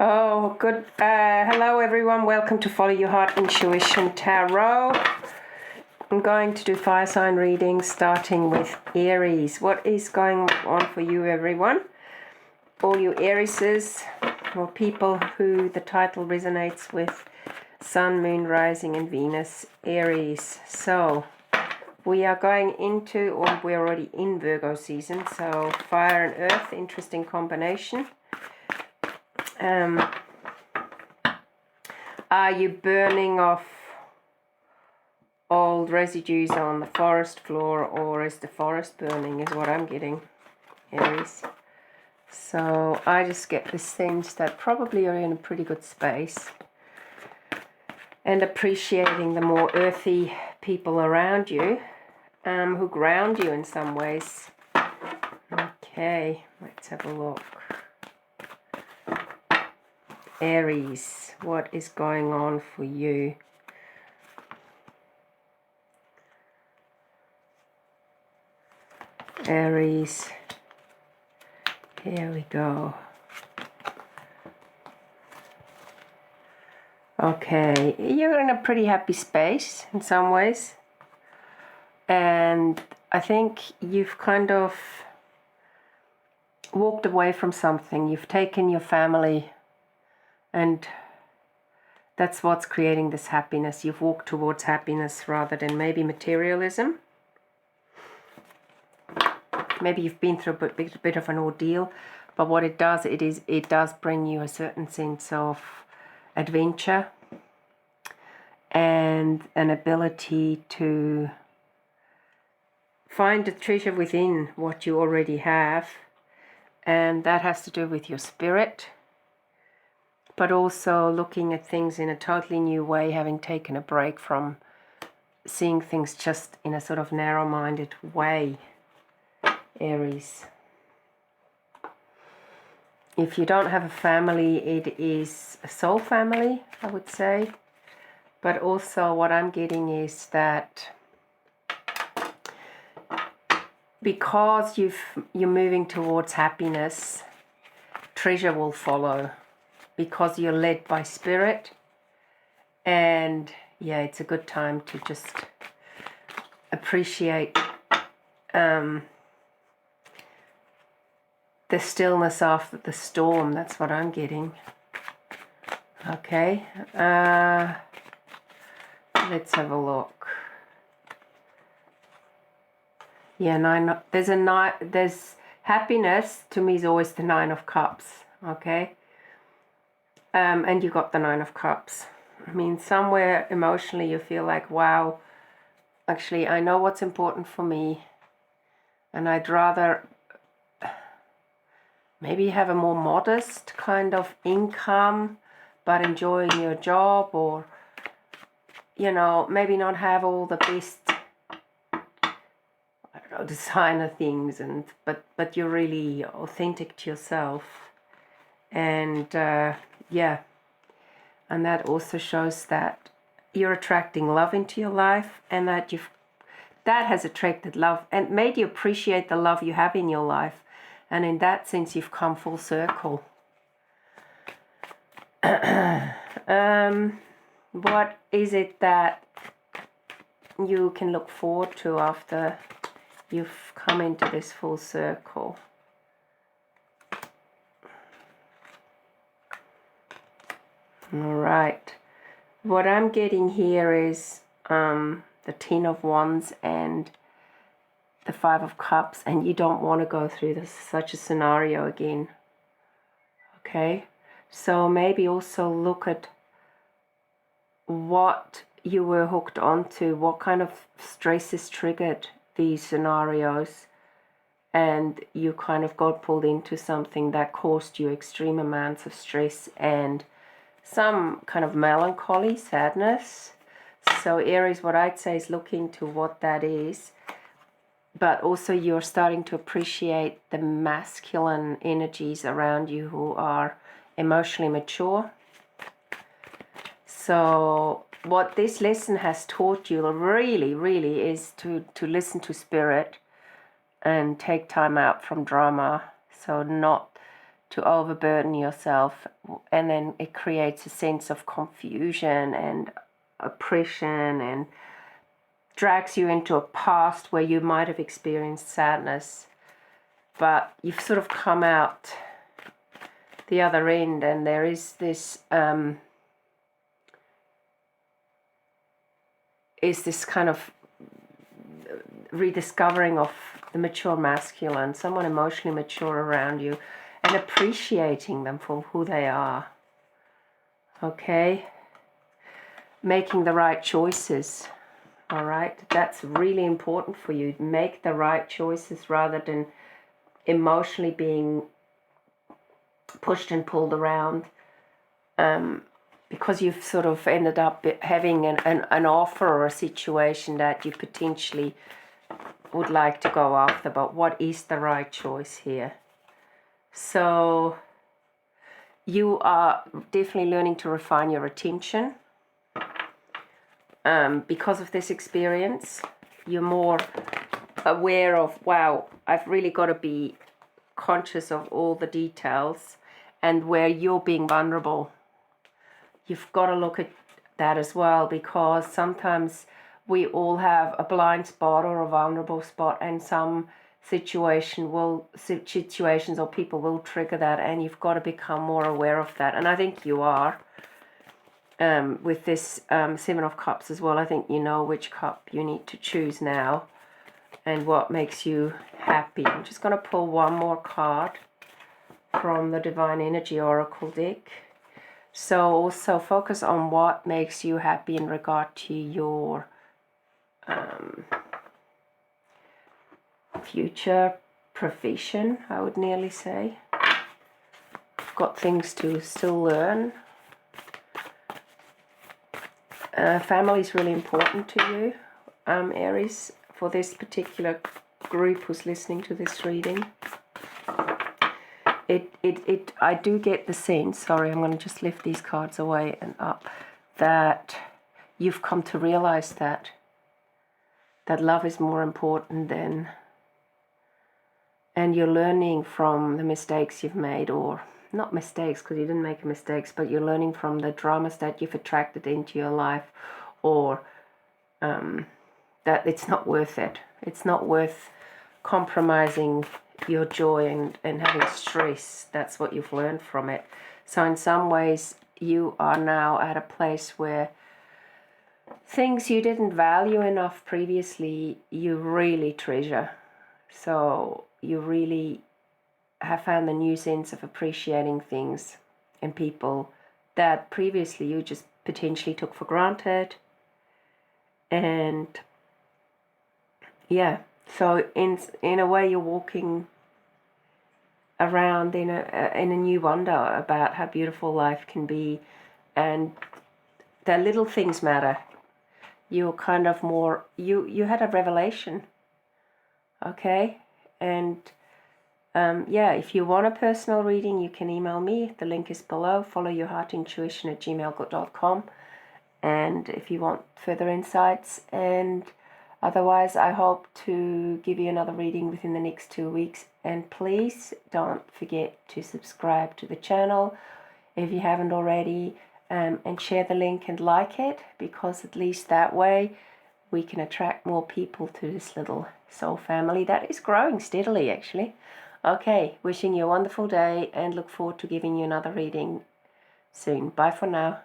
Oh, good. Hello, everyone. Welcome to Follow Your Heart Intuition Tarot. I'm going to do fire sign readings starting with Aries. What is going on for you, everyone? All you Arieses, or people who the title resonates with: Sun, Moon, Rising, and Venus, Aries. So, we are going into, or we're already in Virgo season, so fire and earth, interesting combination. Are you burning off old residues on the forest floor, or is the forest burning, is what I'm getting, Aries. So I just get this sense that probably you're in a pretty good space and appreciating the more earthy people around you, who ground you in some ways. Okay, let's have a look. Aries, what is going on for you? Aries, here we go. Okay, you're in a pretty happy space in some ways, and I think you've kind of walked away from something. You've taken your family, and that's what's creating this happiness. You've walked towards happiness rather than maybe materialism. Maybe you've been through a bit of an ordeal, but what it does, it does bring you a certain sense of adventure and an ability to find the treasure within what you already have, and that has to do with your spirit, but also looking at things in a totally new way, having taken a break from seeing things just in a sort of narrow-minded way, Aries. If you don't have a family, it is a soul family, I would say. But also what I'm getting is that because you're moving towards happiness, treasure will follow, because you're led by spirit. And yeah, it's a good time to just appreciate the stillness after the storm. That's what I'm getting. Okay, let's have a look. Yeah, there's happiness to me is always the Nine of Cups. Okay, and you got the Nine of Cups. I mean, somewhere emotionally you feel like, wow, actually I know what's important for me, and I'd rather maybe have a more modest kind of income, but enjoying your job, or, you know, maybe not have all the best, I don't know, designer things, but you're really authentic to yourself. And yeah, and that also shows that you're attracting love into your life, and that that has attracted love and made you appreciate the love you have in your life. And in that sense, you've come full circle. What is it that you can look forward to after you've come into this full circle? All right. What I'm getting here is the Ten of Wands and the Five of Cups, and you don't want to go through such a scenario again. Okay, so maybe also look at what you were hooked onto, what kind of stresses triggered these scenarios, and you kind of got pulled into something that caused you extreme amounts of stress and some kind of melancholy, sadness. So Aries, what I'd say is look into what that is. But also you're starting to appreciate the masculine energies around you who are emotionally mature. So what this lesson has taught you really, really is to listen to spirit and take time out from drama. So not to overburden yourself, and then it creates a sense of confusion and oppression and drags you into a past where you might have experienced sadness, but you've sort of come out the other end, and there is this kind of rediscovering of the mature masculine, someone emotionally mature around you, and appreciating them for who they are. Okay? Making the right choices. All right? That's really important for you. Make the right choices rather than emotionally being pushed and pulled around, because you've sort of ended up having an offer or a situation that you potentially would like to go after, but what is the right choice here? So you are definitely learning to refine your attention. Because of this experience, you're more aware of, wow, I've really got to be conscious of all the details, and where you're being vulnerable, you've got to look at that as well, because sometimes we all have a blind spot or a vulnerable spot, and some situations or people will trigger that, and you've got to become more aware of that. And I think you are, with this Seven of Cups as well. I think you know which cup you need to choose now and what makes you happy. I'm just going to pull one more card from the Divine Energy Oracle deck. So also focus on what makes you happy in regard to your future profession, I would nearly say. Got things to still learn. Family is really important to you, Aries, for this particular group who's listening to this reading. I do get the sense, sorry, I'm going to just lift these cards away and up, that you've come to realize that love is more important than, and you're learning from the mistakes you've made, or not mistakes because you didn't make mistakes, but you're learning from the dramas that you've attracted into your life, or that it's not worth it. It's not worth compromising your joy and having stress. That's what you've learned from it. So in some ways you are now at a place where things you didn't value enough previously, you really treasure. So you really have found a new sense of appreciating things and people that previously you just potentially took for granted. And yeah, so in a way you're walking around in a new wonder about how beautiful life can be, and the little things matter. You're kind of more, you had a revelation, okay? And yeah, if you want a personal reading, you can email me. The link is below. followyourheartintuition@gmail.com. And if you want further insights, and otherwise I hope to give you another reading within the next 2 weeks. And please don't forget to subscribe to the channel if you haven't already, and share the link and like it, because at least that way we can attract more people to this little soul family that is growing steadily, actually. Okay, wishing you a wonderful day and look forward to giving you another reading soon. Bye for now.